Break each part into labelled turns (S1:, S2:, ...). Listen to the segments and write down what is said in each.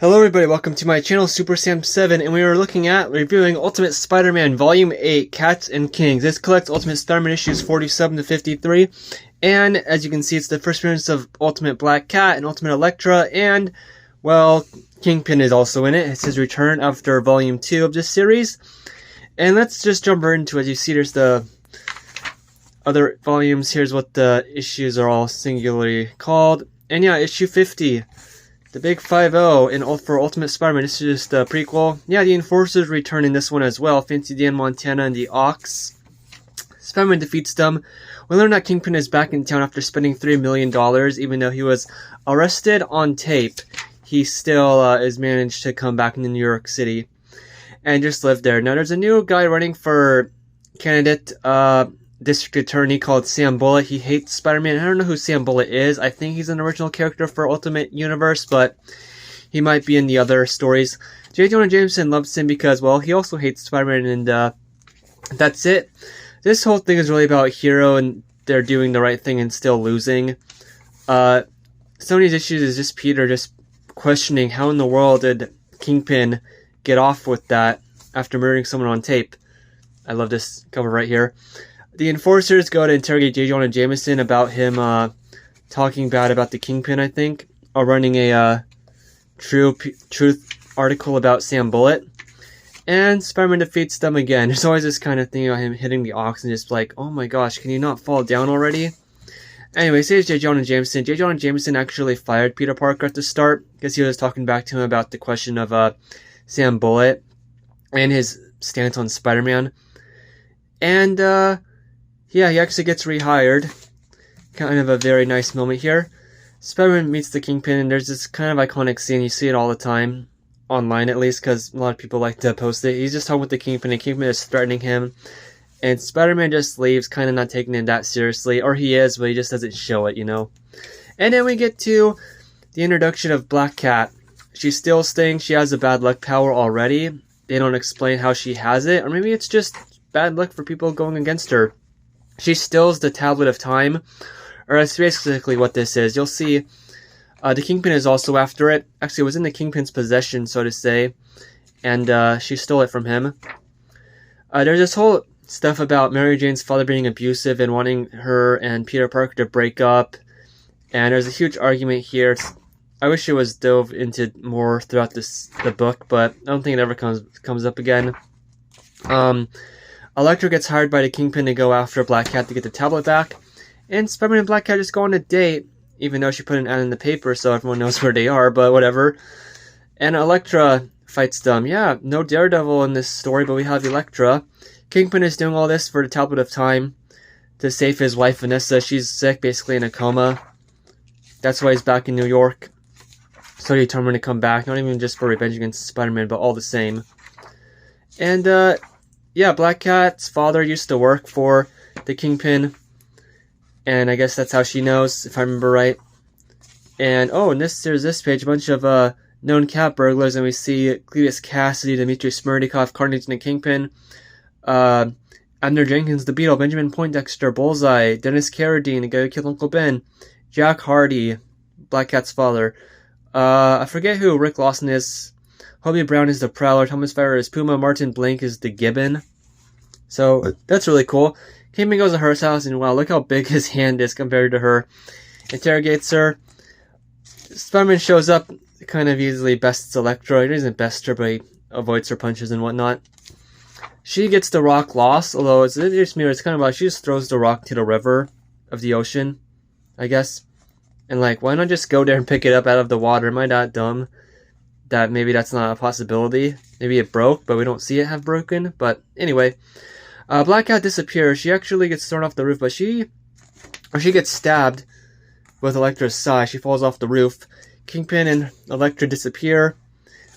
S1: Hello everybody, welcome to my channel Super Sam 7, and we are looking at reviewing Ultimate Spider-Man Volume 8, Cats and Kings. This collects Ultimate Spider-Man issues 47 to 53, and as you can see, it's the first appearance of Ultimate Black Cat and Ultimate Elektra, and, well, Kingpin is also in it. It's his return after Volume 2 of this series. And let's just jump right into it. As you see, there's the other volumes. Here's what the issues are all singularly called. And yeah, issue 50. The Big 5-0 for Ultimate Spider-Man. This is just a prequel. Yeah, the Enforcers return in this one as well. Fancy Dan Montana and the Ox. Spider-Man defeats them. We learn that Kingpin is back in town after spending $3 million. Even though he was arrested on tape, he still is managed to come back into New York City and just live there. Now, there's a new guy running for candidate district attorney called Sam Bullet. He hates Spider-Man. I don't know who Sam Bullet is. I think he's an original character for Ultimate Universe, but he might be in the other stories. J. Jonah Jameson loves him because, well, he also hates Spider-Man, and that's it. This whole thing is really about Hero, and they're doing the right thing and still losing. Some of these issues is just Peter just questioning how in the world did Kingpin get off with that after murdering someone on tape. I love this cover right here. The Enforcers go to interrogate J. Jonah Jameson about him talking bad about the Kingpin, I think, or running a truth article about Sam Bullet. And Spider-Man defeats them again. There's always this kind of thing about him hitting the Ox and just like, oh my gosh, can you not fall down already? Anyway, here's J. Jonah Jameson. J. Jonah Jameson actually fired Peter Parker at the start because he was talking back to him about the question of Sam Bullet and his stance on Spider-Man. And, yeah, he actually gets rehired. Kind of a very nice moment here. Spider-Man meets the Kingpin, and there's this kind of iconic scene. You see it all the time, online at least, because a lot of people like to post it. He's just talking with the Kingpin, and Kingpin is threatening him. And Spider-Man just leaves, kind of not taking it that seriously. Or he is, but he just doesn't show it, you know. And then we get to the introduction of Black Cat. She steals things. She has a bad luck power already. They don't explain how she has it. Or maybe it's just bad luck for people going against her. She steals the Tablet of Time, or that's basically what this is. You'll see the Kingpin is also after it. Actually, it was in the Kingpin's possession, so to say, and she stole it from him. There's this whole stuff about Mary Jane's father being abusive and wanting her and Peter Parker to break up, and there's a huge argument here. I wish it was dove into more throughout the book, but I don't think it ever comes up again. Elektra gets hired by the Kingpin to go after Black Cat to get the tablet back, and Spider-Man and Black Cat just go on a date, even though she put an ad in the paper so everyone knows where they are, but whatever. And Elektra fights them. Yeah, no Daredevil in this story, but we have Elektra. Kingpin is doing all this for the Tablet of Time to save his wife, Vanessa. She's sick, basically in a coma. That's why he's back in New York. So determined to come back, not even just for revenge against Spider-Man, but all the same. And, yeah, Black Cat's father used to work for the Kingpin, and I guess that's how she knows, if I remember right. And, oh, and there's this page, a bunch of known cat burglars, and we see Cletus Cassidy, Dmitry Smerdyakov, Carnage and the Kingpin, Abner Jenkins, the Beetle, Benjamin Poindexter, Bullseye, Dennis Carradine, the guy who killed Uncle Ben, Jack Hardy, Black Cat's father, I forget who Rick Lawson is. Hobie Brown is the Prowler, Thomas Farrer is Puma, Martin Blank is the Gibbon. So, that's really cool. Kingpin goes to her house, and wow, look how big his hand is compared to her. Interrogates her. Spider-Man shows up, kind of easily bests Elektra. He doesn't best her, but he avoids her punches and whatnot. She gets the rock lost, although it's kind of like she just throws the rock to the river of the ocean, I guess. And like, why not just go there and pick it up out of the water? Am I that dumb? That maybe that's not a possibility. Maybe it broke, but we don't see it have broken. But anyway, Black Cat disappears. She actually gets thrown off the roof, but she gets stabbed with Elektra's sai. She falls off the roof. Kingpin and Elektra disappear.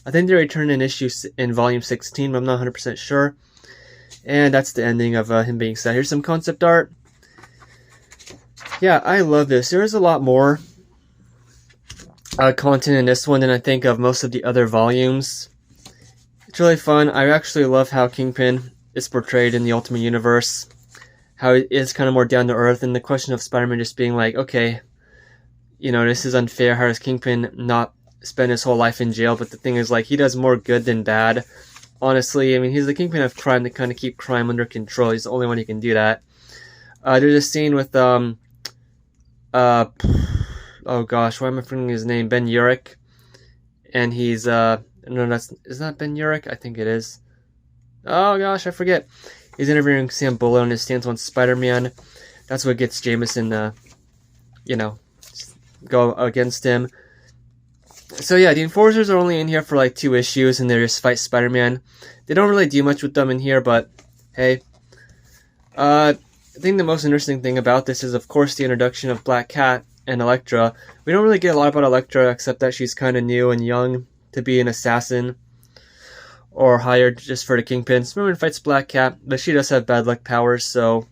S1: I think they return in volume 16, but I'm not 100% sure. And that's the ending of him being sad. Here's some concept art. Yeah, I love this. There is a lot more content in this one than I think of most of the other volumes. It's really fun. I actually love how Kingpin is portrayed in the Ultimate Universe. How it is kind of more down to earth, and the question of Spider-Man just being like, okay, you know, this is unfair. How does Kingpin not spend his whole life in jail, but the thing is, like, he does more good than bad. Honestly, I mean, he's the kingpin of crime to kind of keep crime under control. He's the only one who can do that. There's a scene with oh gosh, why am I forgetting his name? Ben Urich, and he's no, is that Ben Urich? I think it is. Oh gosh, I forget. He's interviewing Sam Bullock on his stance on Spider-Man. That's what gets Jameson, you know, go against him. So yeah, the Enforcers are only in here for like 2 issues, and they just fight Spider-Man. They don't really do much with them in here, but hey. I think the most interesting thing about this is, of course, the introduction of Black Cat and Elektra. We don't really get a lot about Elektra, except that she's kind of new and young to be an assassin, or hired just for the Kingpin. Spider-Man fights Black Cat, but she does have bad luck powers, so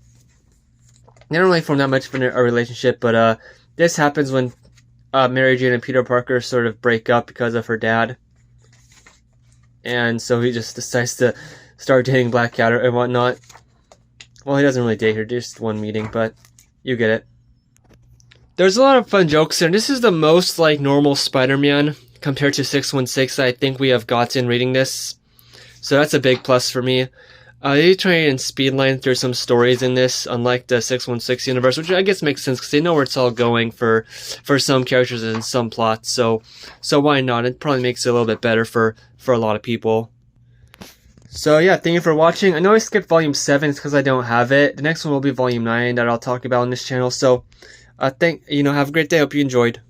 S1: they don't really form that much of a relationship, but this happens when Mary Jane and Peter Parker sort of break up because of her dad. And so he just decides to start dating Black Cat and whatnot. Well, he doesn't really date her, just one meeting, but you get it. There's a lot of fun jokes here. This is the most like normal Spider-Man compared to 616 I think we have gotten reading this. So that's a big plus for me. They try and speedline through some stories in this, unlike the 616 universe, which I guess makes sense because they know where it's all going for some characters and some plots. So why not? It probably makes it a little bit better for a lot of people. So yeah, thank you for watching. I know I skipped volume 7 because I don't have it. The next one will be volume 9 that I'll talk about on this channel. So have a great day. Hope you enjoyed.